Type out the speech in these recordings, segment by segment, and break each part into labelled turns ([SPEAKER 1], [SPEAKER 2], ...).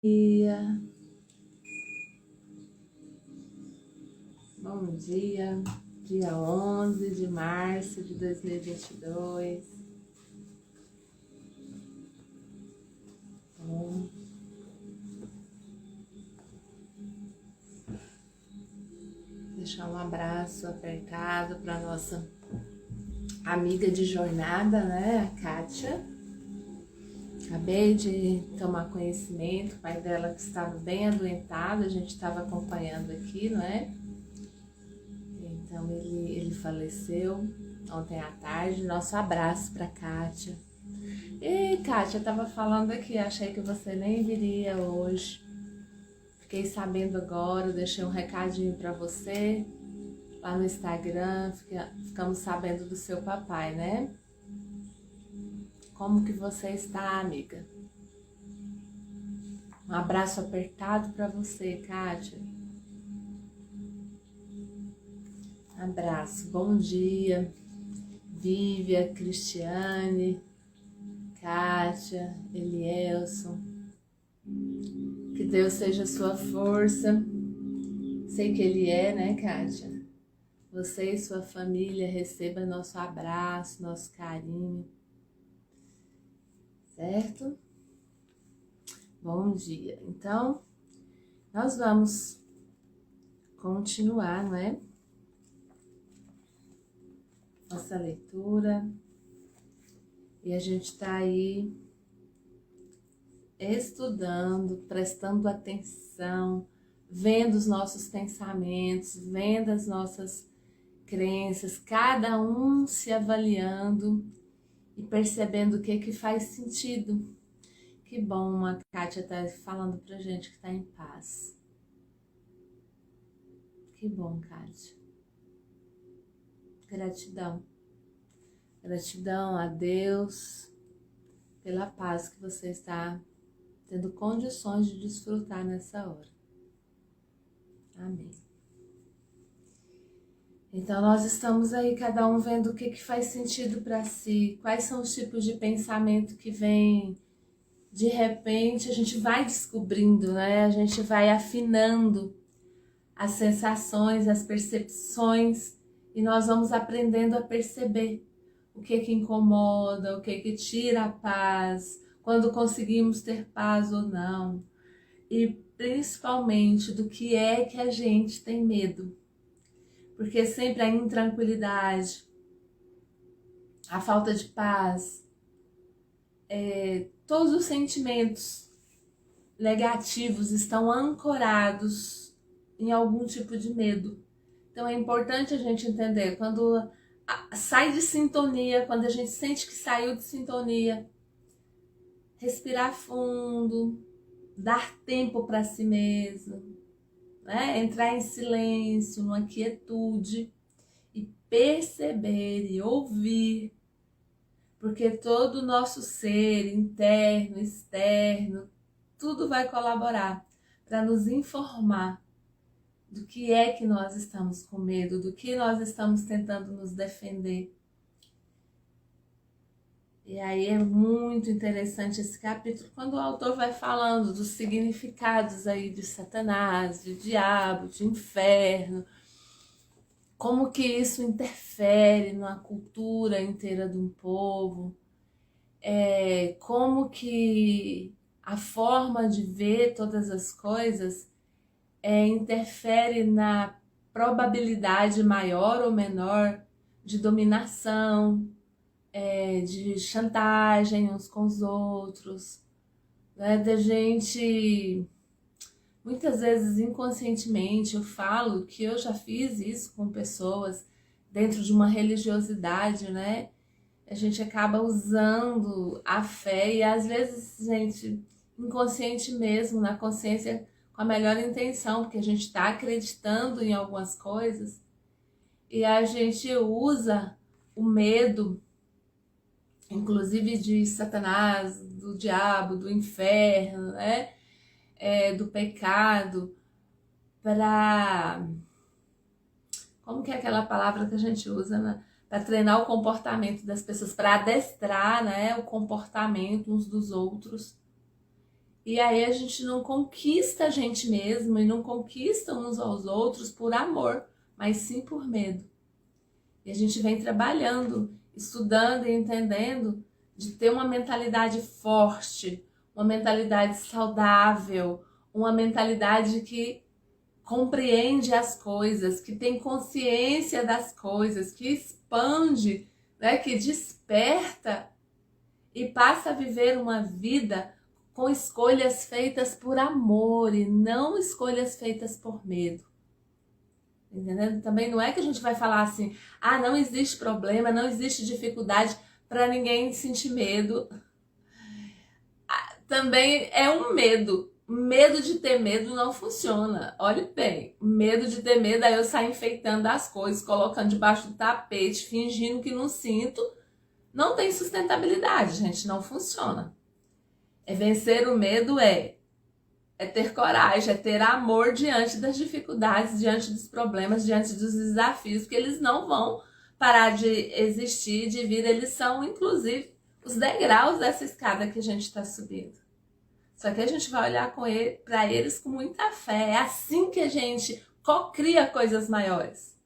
[SPEAKER 1] Dia, bom dia, dia 11 de março de 2022. Bom, deixar um abraço apertado para nossa amiga de jornada, né, a Kátia. Acabei de tomar conhecimento, o pai dela que estava bem adoentado, a gente estava acompanhando aqui, não é? Então ele faleceu ontem à tarde. Nosso abraço para Kátia. E Kátia, eu tava falando aqui, achei que você nem viria hoje. Fiquei sabendo agora, deixei um recadinho para você lá no Instagram, ficamos sabendo do seu papai, né? Como que você está, amiga? Um abraço apertado para você, Kátia. Abraço, bom dia, Vívia, Cristiane, Kátia, Elielson. Que Deus seja sua força. Sei que Ele é, né, Kátia? Você e sua família recebam nosso abraço, nosso carinho. Certo? Bom dia. Então, nós vamos continuar, não é? Nossa leitura. E a gente está aí estudando, prestando atenção, vendo os nossos pensamentos, vendo as nossas crenças, cada um se avaliando e percebendo o que faz sentido. Que bom, a Kátia tá falando pra gente que tá em paz. Que bom, Kátia. Gratidão. Gratidão a Deus pela paz que você está tendo condições de desfrutar nessa hora. Amém. Então nós estamos aí, cada um vendo o que faz sentido para si, quais são os tipos de pensamento que vem. De repente a gente vai descobrindo, né? A gente vai afinando as sensações, as percepções e nós vamos aprendendo a perceber o que incomoda, o que tira a paz, quando conseguimos ter paz ou não. E principalmente do que é que a gente tem medo. Porque sempre a intranquilidade, a falta de paz, todos os sentimentos negativos estão ancorados em algum tipo de medo. Então é importante a gente entender quando sai de sintonia, quando a gente sente que saiu de sintonia, respirar fundo, dar tempo para si mesmo, né? Entrar em silêncio, numa quietude e perceber e ouvir, porque todo o nosso ser interno, externo, tudo vai colaborar para nos informar do que é que nós estamos com medo, do que nós estamos tentando nos defender. E aí é muito interessante esse capítulo, quando o autor vai falando dos significados aí de Satanás, de diabo, de inferno, como que isso interfere na cultura inteira de um povo, como que a forma de ver todas as coisas interfere na probabilidade maior ou menor de dominação, de chantagem uns com os outros, né? Da gente, muitas vezes inconscientemente, eu falo que eu já fiz isso com pessoas dentro de uma religiosidade, né? A gente acaba usando a fé e às vezes, gente, inconsciente mesmo, na consciência, com a melhor intenção, porque a gente está acreditando em algumas coisas e a gente usa o medo, inclusive de Satanás, do diabo, do inferno, né? Do pecado, para... Como que é aquela palavra que a gente usa, né? Para treinar o comportamento das pessoas, para adestrar, né, o comportamento uns dos outros. E aí a gente não conquista a gente mesmo e não conquista uns aos outros por amor, mas sim por medo. E a gente vem trabalhando, estudando e entendendo de ter uma mentalidade forte, uma mentalidade saudável, uma mentalidade que compreende as coisas, que tem consciência das coisas, que expande, né, que desperta e passa a viver uma vida com escolhas feitas por amor e não escolhas feitas por medo. Entendendo? Também não é que a gente vai falar assim, ah, não existe problema, não existe dificuldade para ninguém sentir medo. Também é um medo. Medo de ter medo não funciona. Olhe bem, medo de ter medo, aí eu saio enfeitando as coisas, colocando debaixo do tapete, fingindo que não sinto. Não tem sustentabilidade, gente, não funciona. Vencer o medo é ter coragem, é ter amor diante das dificuldades, diante dos problemas, diante dos desafios, porque eles não vão parar de existir, de vir, eles são, inclusive, os degraus dessa escada que a gente está subindo. Só que a gente vai olhar para eles com muita fé. É assim que a gente cocria coisas maiores.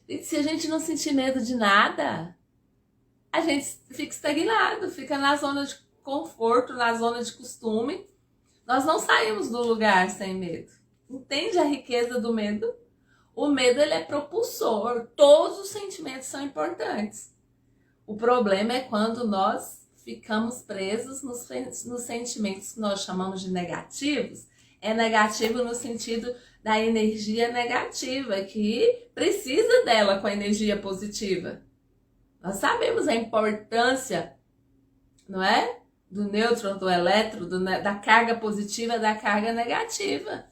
[SPEAKER 1] E se a gente não sentir medo de nada, a gente fica estagnado, fica na zona de conforto, na zona de costume. Nós não saímos do lugar sem medo. Entende a riqueza do medo? O medo, ele é propulsor. Todos os sentimentos são importantes. O problema é quando nós ficamos presos nos sentimentos que nós chamamos de negativos. É negativo no sentido da energia negativa, que precisa dela com a energia positiva. Nós sabemos a importância, não é? Do nêutron, do elétron, da carga positiva, da carga negativa.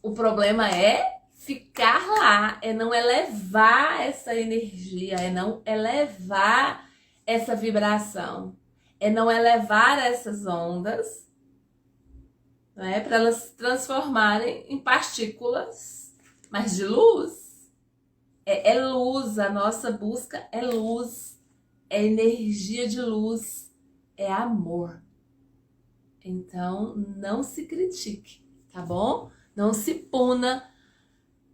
[SPEAKER 1] O problema é ficar lá, é não elevar essa energia, é não elevar essa vibração, é não elevar essas ondas, né, para elas se transformarem em partículas, mas de luz. É luz, a nossa busca é luz, é energia de luz, é amor. Então, não se critique, tá bom? Não se puna,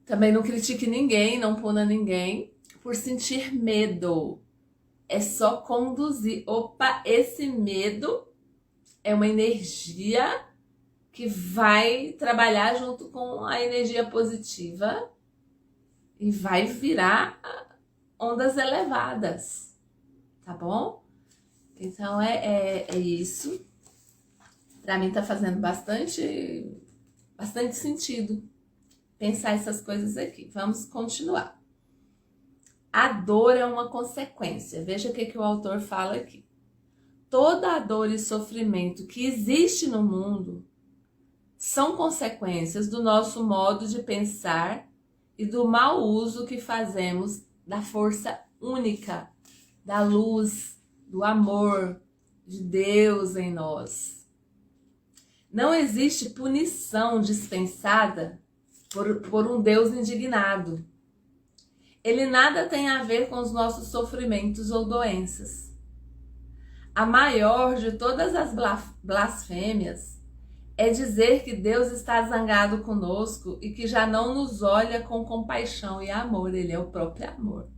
[SPEAKER 1] também não critique ninguém, não puna ninguém por sentir medo. É só conduzir. Opa, esse medo é uma energia que vai trabalhar junto com a energia positiva e vai virar ondas elevadas, tá bom? Então é isso. Pra mim tá fazendo bastante sentido pensar essas coisas aqui. Vamos continuar. A dor é uma consequência. Veja o que o autor fala aqui. Toda a dor e sofrimento que existe no mundo são consequências do nosso modo de pensar e do mau uso que fazemos da força única, da luz, do amor de Deus em nós. Não existe punição dispensada por um Deus indignado. Ele nada tem a ver com os nossos sofrimentos ou doenças. A maior de todas as blasfêmias é dizer que Deus está zangado conosco e que já não nos olha com compaixão e amor. Ele é o próprio amor.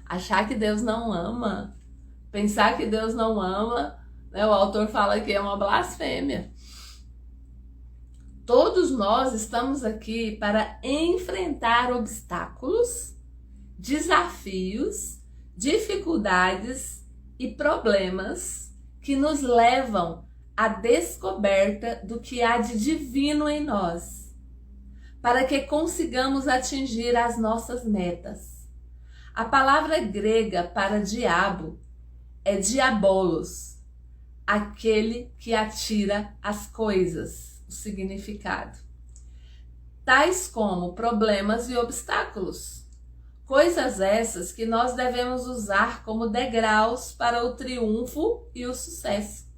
[SPEAKER 1] Achar que Deus não ama, pensar que Deus não ama, né, o autor fala que é uma blasfêmia. Todos nós estamos aqui para enfrentar obstáculos, desafios, dificuldades e problemas que nos levam à descoberta do que há de divino em nós, para que consigamos atingir as nossas metas. A palavra grega para diabo é diabolos, aquele que atira as coisas, o significado. Tais como problemas e obstáculos. Coisas essas que nós devemos usar como degraus para o triunfo e o sucesso.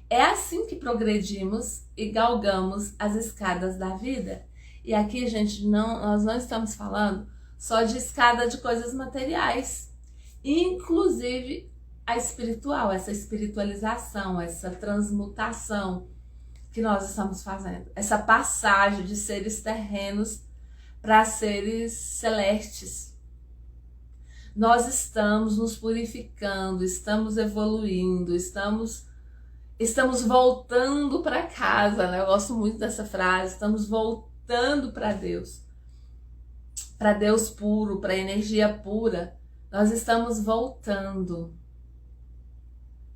[SPEAKER 1] É assim que progredimos e galgamos as escadas da vida. E aqui, gente, nós não estamos falando só de escada de coisas materiais. Inclusive a espiritual, essa espiritualização, essa transmutação, que nós estamos fazendo. Essa passagem de seres terrenos para seres celestes. Nós estamos nos purificando, estamos evoluindo, estamos voltando para casa, né? Eu gosto muito dessa frase, estamos voltando para Deus puro, para energia pura. Nós estamos voltando,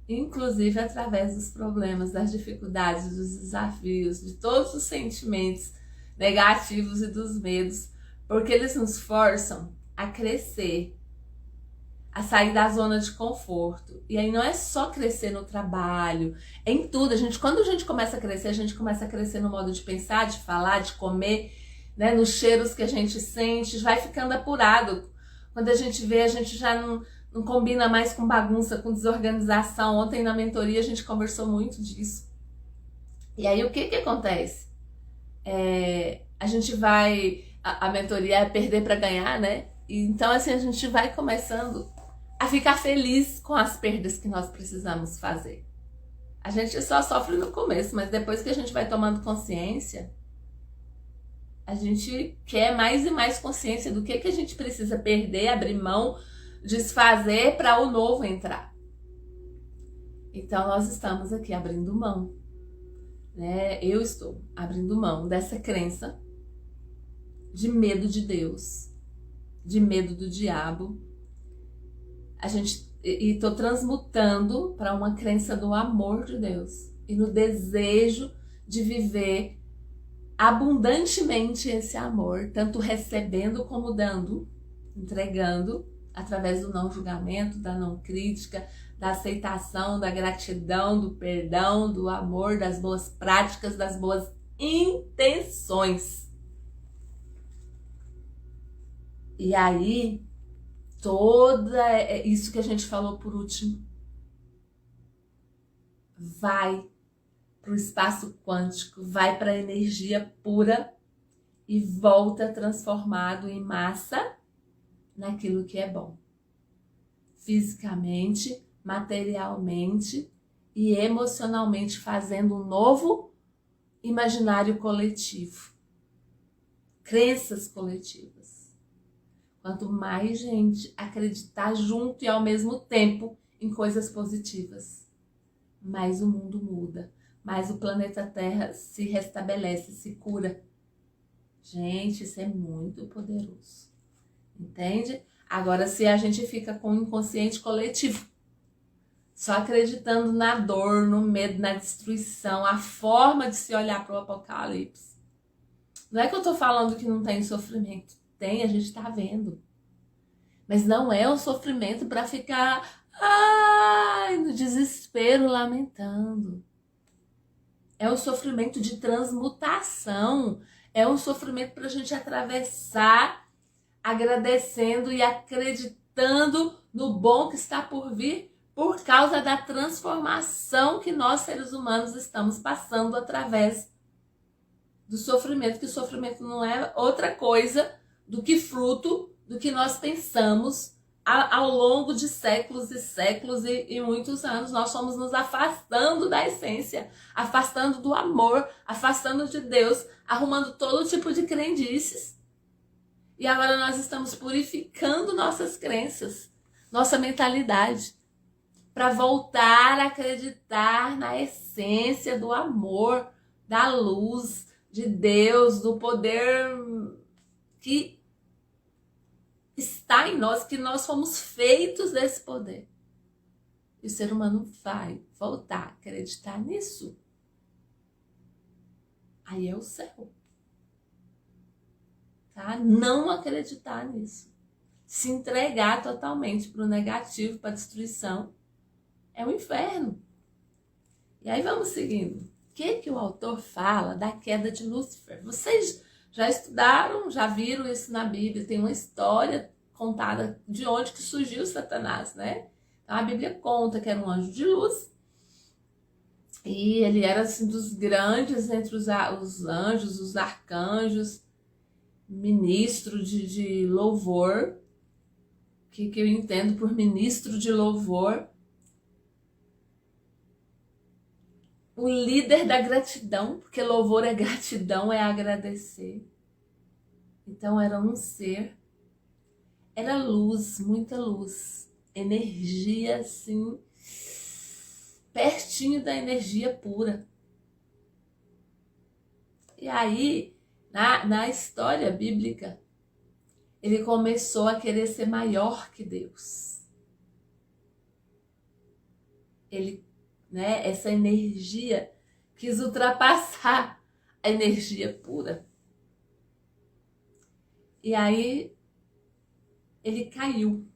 [SPEAKER 1] inclusive através dos problemas, das dificuldades, dos desafios, de todos os sentimentos negativos e dos medos, porque eles nos forçam a crescer, a sair da zona de conforto. E aí não é só crescer no trabalho, é em tudo. Quando a gente começa a crescer no modo de pensar, de falar, de comer, né, nos cheiros que a gente sente, vai ficando apurado. Quando a gente vê, a gente já não combina mais com bagunça, com desorganização. Ontem na mentoria a gente conversou muito disso. E aí o que acontece? A gente vai... A mentoria é perder para ganhar, né? Então assim, a gente vai começando a ficar feliz com as perdas que nós precisamos fazer. A gente só sofre no começo, mas depois que a gente vai tomando consciência, a gente quer mais e mais consciência do que a gente precisa perder, abrir mão, desfazer para o novo entrar. Então nós estamos aqui abrindo mão, né? Eu estou abrindo mão dessa crença de medo de Deus, de medo do diabo. E estou transmutando para uma crença do amor de Deus e no desejo de viver abundantemente esse amor, tanto recebendo como dando, entregando, através do não julgamento, da não crítica, da aceitação, da gratidão, do perdão, do amor, das boas práticas, das boas intenções. E aí, toda isso que a gente falou por último vai para o espaço quântico, vai para a energia pura e volta transformado em massa naquilo que é bom. Fisicamente, materialmente e emocionalmente, fazendo um novo imaginário coletivo. Crenças coletivas. Quanto mais gente acreditar junto e ao mesmo tempo em coisas positivas, mais o mundo muda, mais o planeta Terra se restabelece, se cura. Gente, isso é muito poderoso. Entende? Agora, se a gente fica com o inconsciente coletivo, só acreditando na dor, no medo, na destruição, a forma de se olhar para o apocalipse. Não é que eu estou falando que não tem sofrimento. Tem, a gente está vendo. Mas não é um sofrimento para ficar no desespero, lamentando. É um sofrimento de transmutação. É um sofrimento para a gente atravessar, agradecendo e acreditando no bom que está por vir, por causa da transformação que nós, seres humanos, estamos passando através do sofrimento, que o sofrimento não é outra coisa do que fruto do que nós pensamos ao longo de séculos e séculos e muitos anos. Nós fomos nos afastando da essência, afastando do amor, afastando de Deus, arrumando todo tipo de crendices. E agora nós estamos purificando nossas crenças, nossa mentalidade, para voltar a acreditar na essência do amor, da luz, de Deus, do poder que está em nós, que nós fomos feitos desse poder. E o ser humano vai voltar a acreditar nisso. Aí é o céu. Tá? Não acreditar nisso. Se entregar totalmente para o negativo, para a destruição, é o inferno. E aí vamos seguindo. O que o autor fala da queda de Lúcifer? Vocês já estudaram, já viram isso na Bíblia, tem uma história contada de onde que surgiu Satanás, né? Então a Bíblia conta que era um anjo de luz e ele era assim dos grandes entre os anjos, os arcanjos, ministro de louvor, que eu entendo por ministro de louvor. o líder da gratidão, porque louvor é gratidão, é agradecer. Então era um ser, era luz, muita luz, energia assim, pertinho da energia pura. E aí, na história bíblica, ele começou a querer ser maior que Deus. Ele, essa energia quis ultrapassar a energia pura. E aí ele caiu.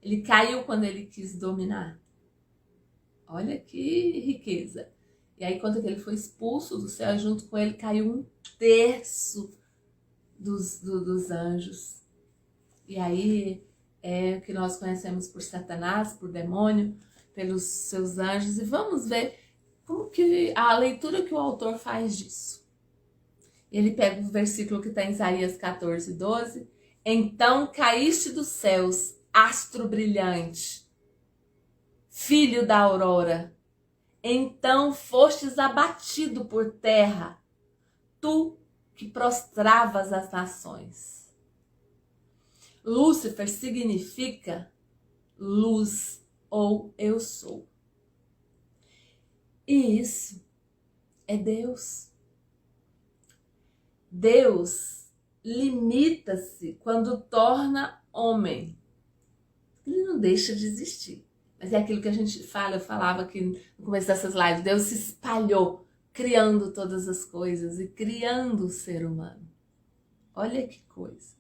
[SPEAKER 1] Ele caiu quando ele quis dominar. Olha que riqueza. E aí quando ele foi expulso do céu, junto com ele caiu 1/3 dos anjos. E aí é o que nós conhecemos por Satanás, por demônio, pelos seus anjos. E vamos ver como que a leitura que o autor faz disso. Ele pega o versículo que está em Isaías 14:12. Então caíste dos céus, astro brilhante, filho da aurora. Então fostes abatido por terra, tu que prostravas as nações. Lúcifer significa luz ou eu sou. E isso é Deus. Deus limita-se quando torna homem. Ele não deixa de existir. Mas é aquilo que a gente fala, eu falava aqui no começo dessas lives. Deus se espalhou, criando todas as coisas e criando o ser humano. Olha que coisa.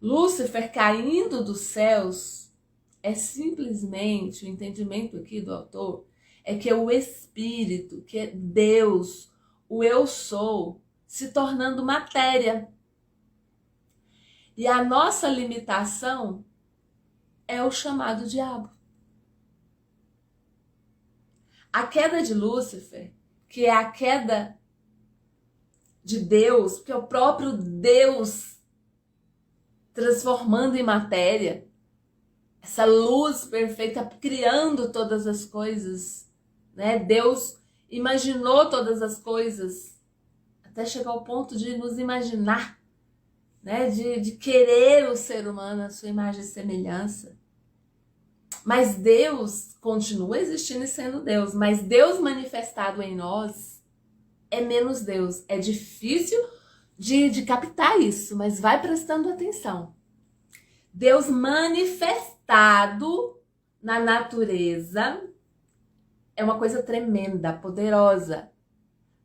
[SPEAKER 1] Lúcifer caindo dos céus é simplesmente, o entendimento aqui do autor, é que é o Espírito, que é Deus, o eu sou, se tornando matéria. E a nossa limitação é o chamado diabo. A queda de Lúcifer, que é a queda de Deus, porque é o próprio Deus transformando em matéria, essa luz perfeita, criando todas as coisas, Deus imaginou todas as coisas, até chegar ao ponto de nos imaginar, de querer o ser humano à sua imagem e semelhança. Mas Deus continua existindo e sendo Deus, mas Deus manifestado em nós é menos Deus. É difícil de captar isso, mas vai prestando atenção. Deus manifestado na natureza é uma coisa tremenda, poderosa,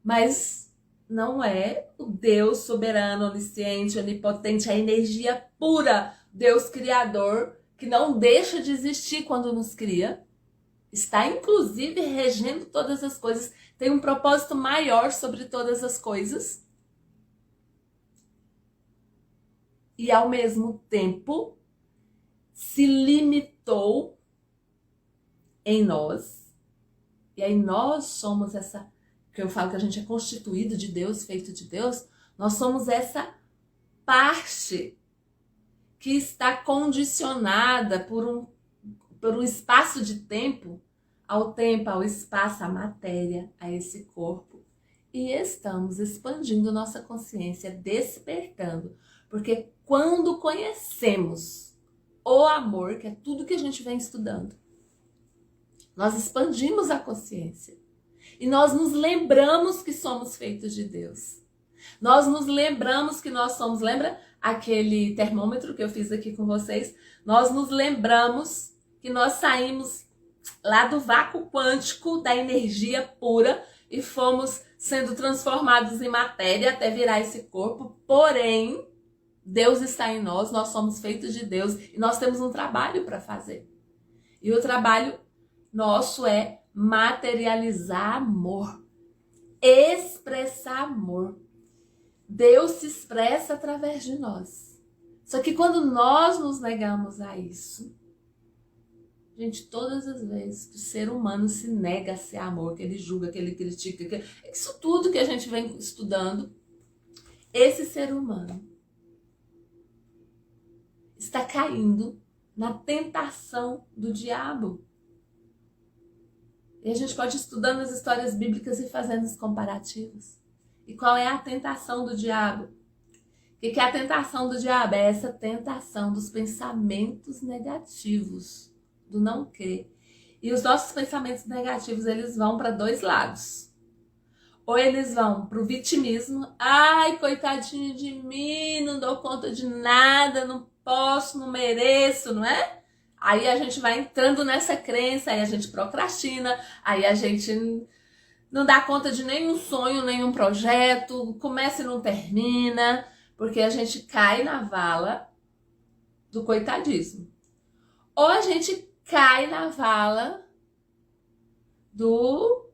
[SPEAKER 1] mas não é o Deus soberano, onisciente, onipotente, a energia pura, Deus criador, que não deixa de existir quando nos cria, está inclusive regendo todas as coisas, tem um propósito maior sobre todas as coisas. E ao mesmo tempo se limitou em nós. E aí nós somos essa, que eu falo que a gente é constituído de Deus, feito de Deus, nós somos essa parte que está condicionada por um espaço de tempo, ao espaço, à matéria, a esse corpo. E estamos expandindo nossa consciência, despertando. Porque quando conhecemos o amor, que é tudo que a gente vem estudando, nós expandimos a consciência. E nós nos lembramos que somos feitos de Deus. Nós nos lembramos que nós somos, lembra aquele termômetro que eu fiz aqui com vocês? Nós nos lembramos que nós saímos lá do vácuo quântico da energia pura e fomos sendo transformados em matéria até virar esse corpo. Porém, Deus está em nós, nós somos feitos de Deus e nós temos um trabalho para fazer. E o trabalho nosso é materializar amor, expressar amor. Deus se expressa através de nós. Só que quando nós nos negamos a isso, gente, todas as vezes que o ser humano se nega a ser amor, que ele julga, que ele critica, isso tudo que a gente vem estudando, esse ser humano está caindo na tentação do diabo. E a gente pode ir estudando as histórias bíblicas e fazendo os comparativos. E qual é a tentação do diabo? O que é a tentação do diabo? É essa tentação dos pensamentos negativos, do não crer. E os nossos pensamentos negativos, eles vão para dois lados. Ou eles vão para o vitimismo. Ai, coitadinho de mim, não dou conta de nada, não posso, não mereço, não é? Aí a gente vai entrando nessa crença, aí a gente procrastina, aí a gente não dá conta de nenhum sonho, nenhum projeto, começa e não termina, porque a gente cai na vala do coitadismo. Ou a gente cai na vala do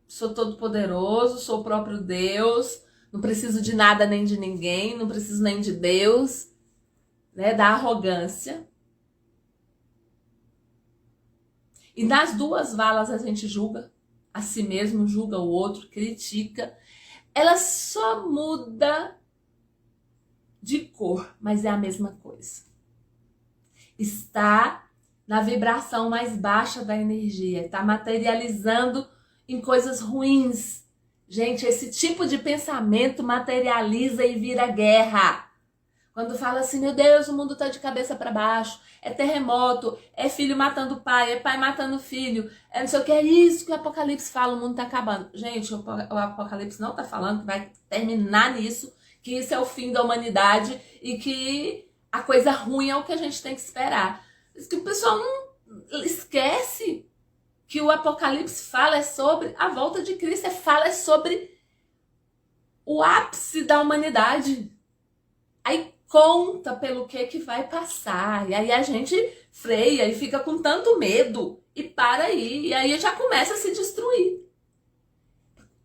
[SPEAKER 1] sou todo poderoso, sou o próprio Deus, não preciso de nada nem de ninguém, não preciso nem de Deus, né? Da arrogância. E nas duas valas a gente julga a si mesmo, julga o outro, critica. Ela só muda de cor, mas é a mesma coisa. Está na vibração mais baixa da energia, está materializando em coisas ruins. Gente, esse tipo de pensamento materializa e vira guerra. Quando fala assim, meu Deus, o mundo está de cabeça para baixo, é terremoto, é filho matando pai, é pai matando filho, é não sei o que, é isso que o Apocalipse fala, o mundo está acabando. Gente, o Apocalipse não está falando que vai terminar nisso, que isso é o fim da humanidade e que a coisa ruim é o que a gente tem que esperar. Isso que o pessoal não esquece que o Apocalipse fala é sobre a volta de Cristo, fala é sobre o ápice da humanidade. Aí conta pelo que vai passar, e aí a gente freia e fica com tanto medo e para aí, e aí já começa a se destruir.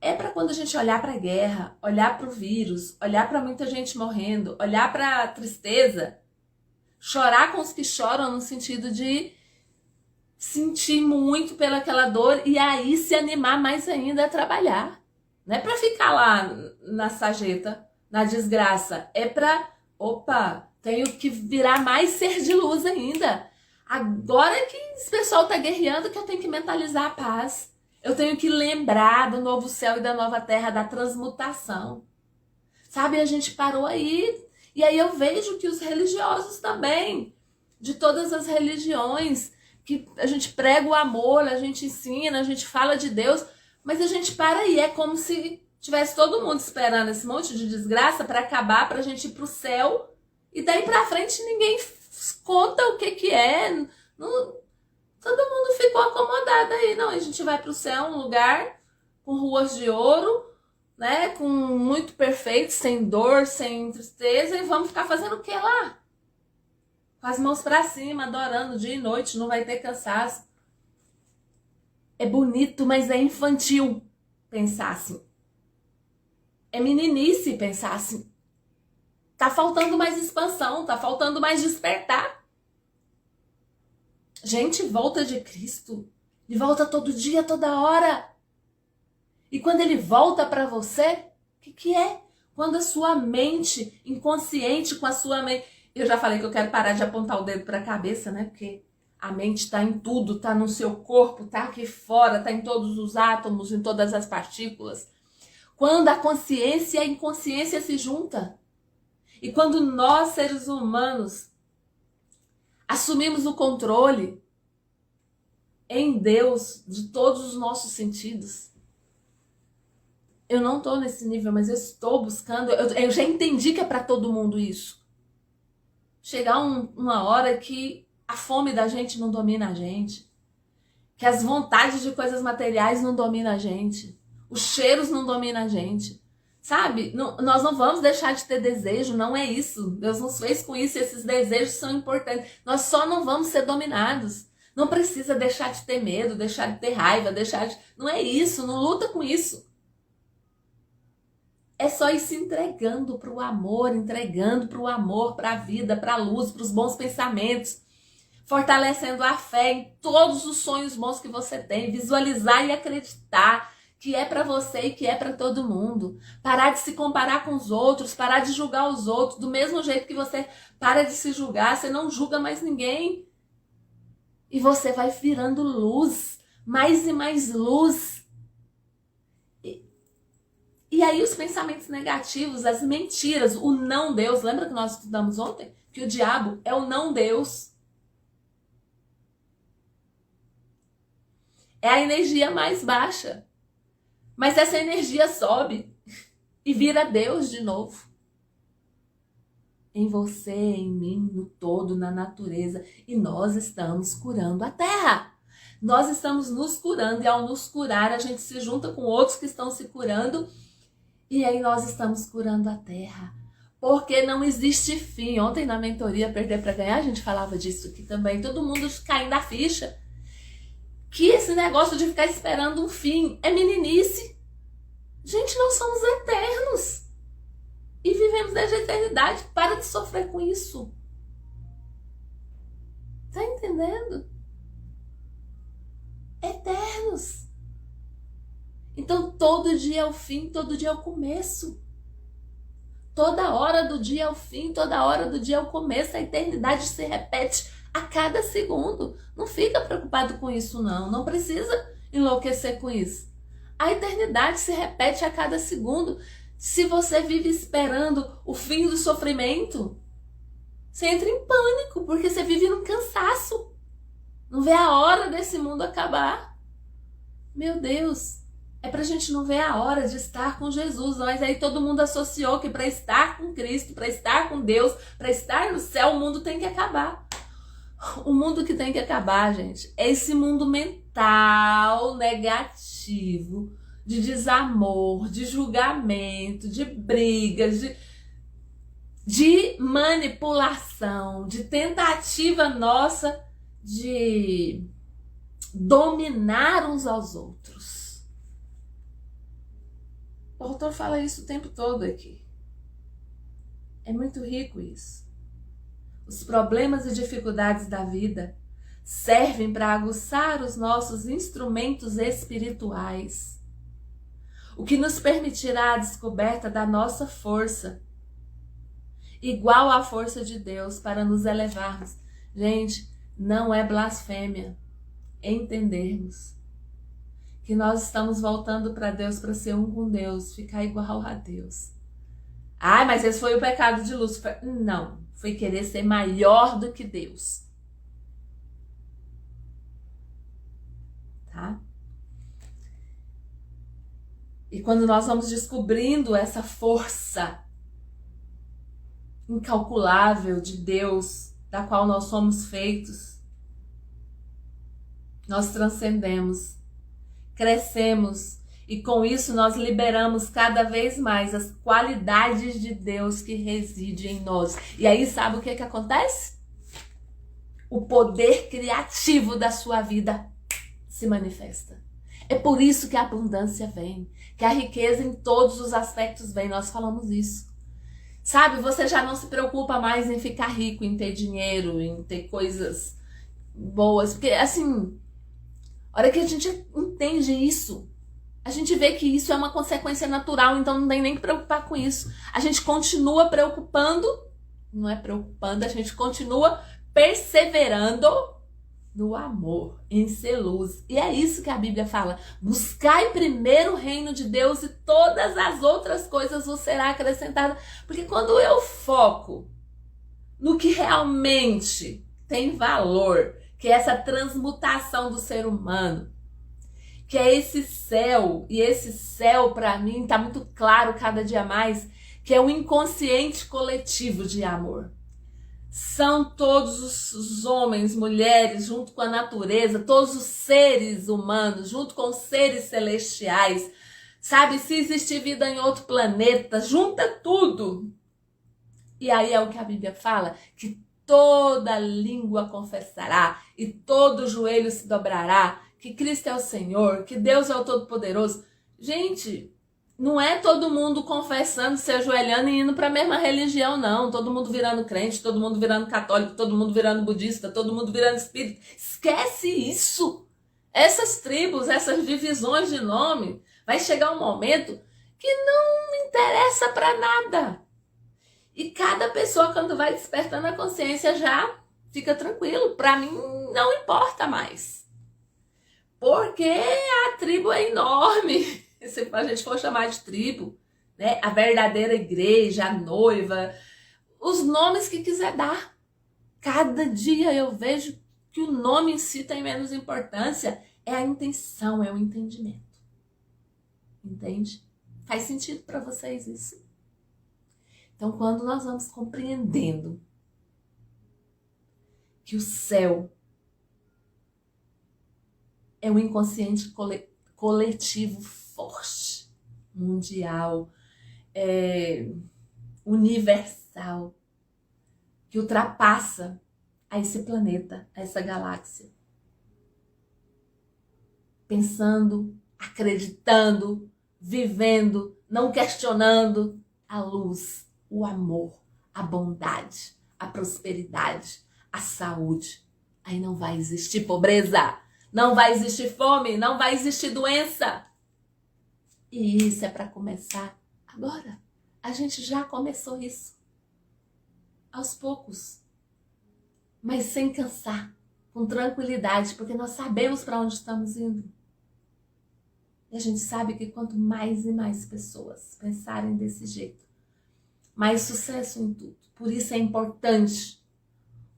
[SPEAKER 1] É para quando a gente olhar para a guerra, olhar para o vírus, olhar para muita gente morrendo, olhar para a tristeza, chorar com os que choram no sentido de sentir muito pelaquela dor e aí se animar mais ainda a trabalhar. Não é para ficar lá na sarjeta, na desgraça, é para opa, tenho que virar mais ser de luz ainda. Agora que esse pessoal tá guerreando, que eu tenho que mentalizar a paz. Eu tenho que lembrar do novo céu e da nova terra, da transmutação. Sabe, a gente parou aí. E aí eu vejo que os religiosos também, de todas as religiões, que a gente prega o amor, a gente ensina, a gente fala de Deus, mas a gente para aí. É como se tivesse todo mundo esperando esse monte de desgraça para acabar, para a gente ir para o céu. E daí para frente ninguém conta o que é. Não, todo mundo ficou acomodado aí. Não, a gente vai para o céu, um lugar com ruas de ouro, né? Com muito perfeito, sem dor, sem tristeza. E vamos ficar fazendo o que lá? Com as mãos para cima, adorando dia e noite, não vai ter cansaço. É bonito, mas é infantil pensar assim. É meninice pensar assim. Tá faltando mais expansão, tá faltando mais despertar. Gente, volta de Cristo. Ele volta todo dia, toda hora. E quando ele volta para você, o que é? Quando a sua mente inconsciente com a sua mente... Eu já falei que eu quero parar de apontar o dedo para a cabeça, né? Porque a mente está em tudo, está no seu corpo, está aqui fora, está em todos os átomos, em todas as partículas. Quando a consciência e a inconsciência se juntam. E quando nós, seres humanos, assumimos o controle em Deus de todos os nossos sentidos. Eu não estou nesse nível, mas eu estou buscando. Eu já entendi que é para todo mundo isso. Chegar uma hora que a fome da gente não domina a gente. Que as vontades de coisas materiais não dominam a gente. Os cheiros não dominam a gente. Sabe? Nós não vamos deixar de ter desejo, não é isso. Deus nos fez com isso e esses desejos são importantes. Nós só não vamos ser dominados. Não precisa deixar de ter medo, deixar de ter raiva, deixar de... Não é isso, não luta com isso. É só ir se entregando para o amor, para a vida, para a luz, para os bons pensamentos. Fortalecendo a fé em todos os sonhos bons que você tem. Visualizar e acreditar que é para você e que é para todo mundo. Parar de se comparar com os outros, parar de julgar os outros. Do mesmo jeito que você para de se julgar, você não julga mais ninguém. E você vai virando luz mais e mais luz. E aí os pensamentos negativos, as mentiras, o não Deus, lembra que nós estudamos ontem? Que o diabo é o não Deus. É a energia mais baixa. Mas essa energia sobe e vira Deus de novo. Em você, em mim, no todo, na natureza. E nós estamos curando a Terra. Nós estamos nos curando e ao nos curar a gente se junta com outros que estão se curando e aí nós estamos curando a Terra. Porque não existe fim. Ontem na mentoria Perder para Ganhar a gente falava disso aqui também. Todo mundo caindo a ficha. Que esse negócio de ficar esperando um fim é meninice. Gente, nós somos eternos. E vivemos desde a eternidade. Para de sofrer com isso. Tá entendendo? Eternos. Então todo dia é o fim, todo dia é o começo. Toda hora do dia é o fim, toda hora do dia é o começo. A eternidade se repete a cada segundo. Não fica preocupado com isso, não. Não precisa enlouquecer com isso. A eternidade se repete a cada segundo. Se você vive esperando o fim do sofrimento, você entra em pânico, porque você vive num cansaço. Não vê a hora desse mundo acabar. Meu Deus, é pra gente não ver a hora de estar com Jesus. Mas aí todo mundo associou que para estar com Cristo, para estar com Deus, para estar no céu, o mundo tem que acabar. O mundo que tem que acabar, gente, é esse mundo mental negativo, de desamor, de julgamento, de brigas, de manipulação, de tentativa nossa de dominar uns aos outros. O autor fala isso o tempo todo aqui. É muito rico isso. Os problemas e dificuldades da vida servem para aguçar os nossos instrumentos espirituais, o que nos permitirá a descoberta da nossa força, igual à força de Deus, para nos elevarmos. Gente, não é blasfêmia entendermos que nós estamos voltando para Deus para ser um com Deus, ficar igual a Deus. Ah, mas esse foi o pecado de Lúcifer. Não, foi querer ser maior do que Deus. Tá? E quando nós vamos descobrindo essa força incalculável de Deus, da qual nós somos feitos, nós transcendemos, crescemos e com isso nós liberamos cada vez mais as qualidades de Deus que residem em nós. E aí sabe o que acontece? O poder criativo da sua vida se manifesta. É por isso que a abundância vem, que a riqueza em todos os aspectos vem. Nós falamos isso. Sabe, você já não se preocupa mais em ficar rico, em ter dinheiro, em ter coisas boas. Porque, assim, a hora que a gente entende isso, a gente vê que isso é uma consequência natural, então não tem nem que preocupar com isso. A gente continua preocupando, não é preocupando, a gente continua perseverando no amor, em ser luz. E é isso que a Bíblia fala. Buscai primeiro o reino de Deus e todas as outras coisas vos será acrescentada. Porque quando eu foco no que realmente tem valor, que é essa transmutação do ser humano, que é esse céu, e esse céu para mim está muito claro cada dia mais, que é o inconsciente coletivo de amor. São todos os homens, mulheres, junto com a natureza, todos os seres humanos, junto com os seres celestiais. Sabe, se existir vida em outro planeta, junta tudo. E aí é o que a Bíblia fala, que toda língua confessará e todo joelho se dobrará, que Cristo é o Senhor, que Deus é o Todo-Poderoso. Gente, não é todo mundo confessando, se ajoelhando e indo para a mesma religião, não. Todo mundo virando crente, todo mundo virando católico, todo mundo virando budista, todo mundo virando espírita. Esquece isso. Essas tribos, essas divisões de nome, vai chegar um momento que não interessa para nada. E cada pessoa, quando vai despertando a consciência, já fica tranquilo. Para mim, não importa mais. Porque a tribo é enorme. Se a gente for chamar de tribo, né? A verdadeira igreja, a noiva, os nomes que quiser dar. Cada dia eu vejo que o nome em si tem menos importância. É a intenção, é o entendimento. Entende? Faz sentido para vocês isso? Então, quando nós vamos compreendendo que o céu é um inconsciente coletivo forte, mundial, universal, que ultrapassa a esse planeta, a essa galáxia. Pensando, acreditando, vivendo, não questionando a luz, o amor, a bondade, a prosperidade, a saúde. Aí não vai existir pobreza, não vai existir fome, não vai existir doença. E isso é para começar agora. A gente já começou isso. Aos poucos. Mas sem cansar, com tranquilidade, porque nós sabemos para onde estamos indo. E a gente sabe que quanto mais e mais pessoas pensarem desse jeito, mais sucesso em tudo. Por isso é importante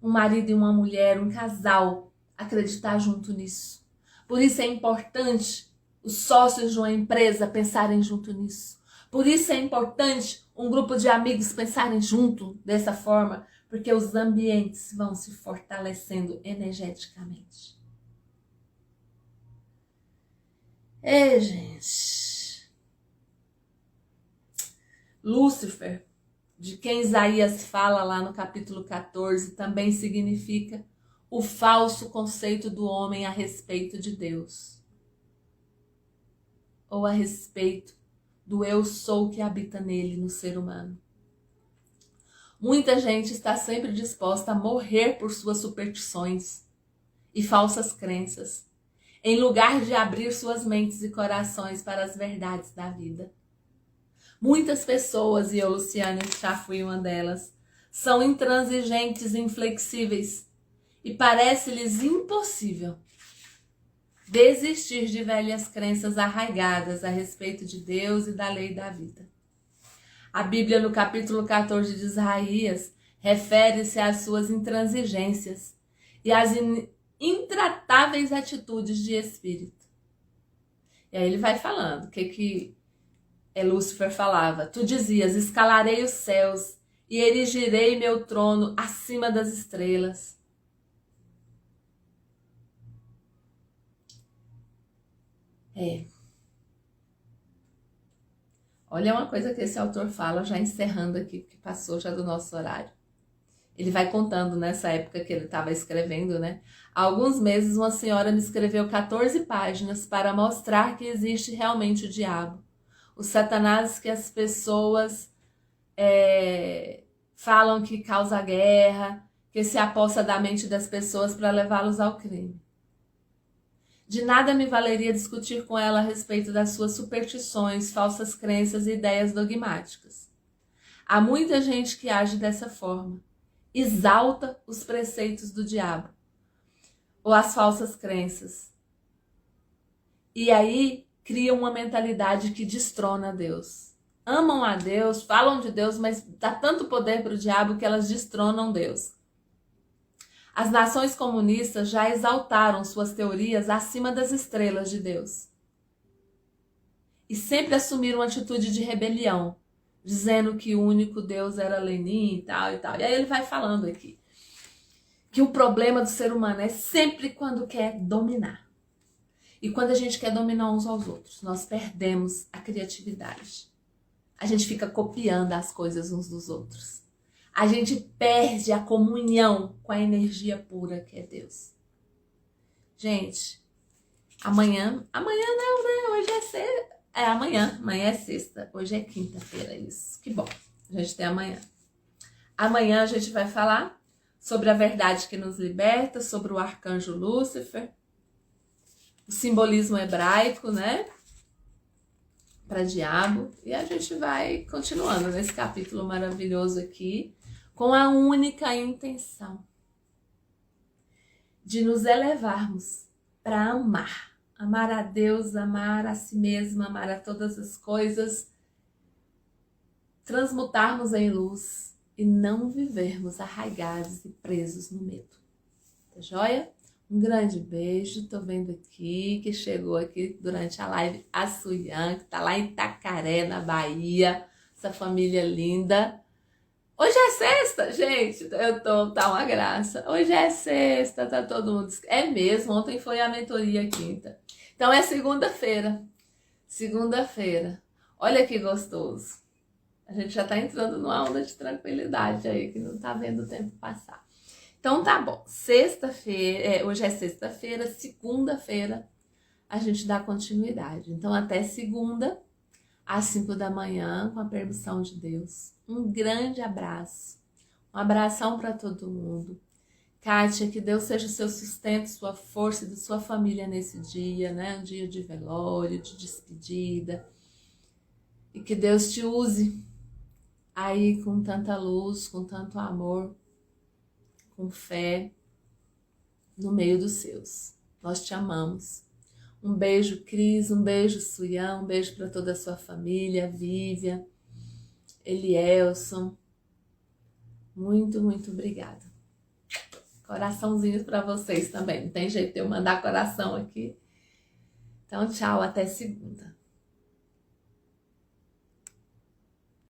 [SPEAKER 1] um marido e uma mulher, um casal, acreditar junto nisso. Por isso é importante os sócios de uma empresa pensarem junto nisso. Por isso é importante um grupo de amigos pensarem junto dessa forma, porque os ambientes vão se fortalecendo energeticamente. Gente. Lúcifer, de quem Isaías fala lá no capítulo 14, também significa o falso conceito do homem a respeito de Deus. Ou a respeito do eu sou que habita nele, no ser humano. Muita gente está sempre disposta a morrer por suas superstições e falsas crenças, em lugar de abrir suas mentes e corações para as verdades da vida. Muitas pessoas, e eu, Luciane, já fui uma delas, são intransigentes e inflexíveis e parece-lhes impossível desistir de velhas crenças arraigadas a respeito de Deus e da lei da vida. A Bíblia, no capítulo 14 de Isaías, refere-se às suas intransigências e às intratáveis atitudes de espírito. E aí ele vai falando o que Lúcifer falava. Tu dizias, escalarei os céus e erigirei meu trono acima das estrelas. Olha uma coisa que esse autor fala, já encerrando aqui, que passou já do nosso horário. Ele vai contando nessa época que ele estava escrevendo, né? Há alguns meses uma senhora me escreveu 14 páginas para mostrar que existe realmente o diabo. O Satanás que as pessoas falam que causa guerra, que se apossa da mente das pessoas para levá-los ao crime. De nada me valeria discutir com ela a respeito das suas superstições, falsas crenças e ideias dogmáticas. Há muita gente que age dessa forma. Exalta os preceitos do diabo ou as falsas crenças. E aí cria uma mentalidade que destrona Deus. Amam a Deus, falam de Deus, mas dá tanto poder para o diabo que elas destronam Deus. As nações comunistas já exaltaram suas teorias acima das estrelas de Deus. E sempre assumiram uma atitude de rebelião, dizendo que o único Deus era Lenin e tal e tal. E aí ele vai falando aqui que o problema do ser humano é sempre quando quer dominar. E quando a gente quer dominar uns aos outros, nós perdemos a criatividade. A gente fica copiando as coisas uns dos outros. A gente perde a comunhão com a energia pura que é Deus. Gente, amanhã não, né? Hoje é sexta. Amanhã é sexta. Hoje é quinta-feira, isso. Que bom, a gente tem amanhã. Amanhã a gente vai falar sobre a verdade que nos liberta, sobre o arcanjo Lúcifer, o simbolismo hebraico, né? Para diabo. E a gente vai continuando nesse capítulo maravilhoso aqui, com a única intenção de nos elevarmos para amar Amar a Deus, amar a si mesma, amar a todas as coisas, transmutarmos em luz e não vivermos arraigados e presos no medo. Tá joia? Um grande beijo. Tô vendo aqui que chegou aqui durante a live a Suyan, que tá lá em Itacaré, na Bahia. Essa família linda. Hoje é sexta, gente. Tá uma graça. Hoje é sexta, tá todo mundo. É mesmo, ontem foi a mentoria quinta. Então é segunda-feira. Segunda-feira. Olha que gostoso. A gente já tá entrando numa onda de tranquilidade aí, que não tá vendo o tempo passar. Então tá bom. Sexta-feira, hoje é sexta-feira, segunda-feira a gente dá continuidade. Então até segunda, às 5 da manhã, com a permissão de Deus. Um grande abraço. Um abração para todo mundo. Kátia, que Deus seja o seu sustento, sua força e de sua família nesse dia, né? Um dia de velório, de despedida. E que Deus te use aí com tanta luz, com tanto amor, com fé, no meio dos seus. Nós te amamos. Um beijo, Cris, um beijo, Suyan, um beijo para toda a sua família, Vivian, Elielson. Muito, muito obrigada. Coraçãozinhos para vocês também. Não tem jeito de eu mandar coração aqui. Então, tchau, até segunda.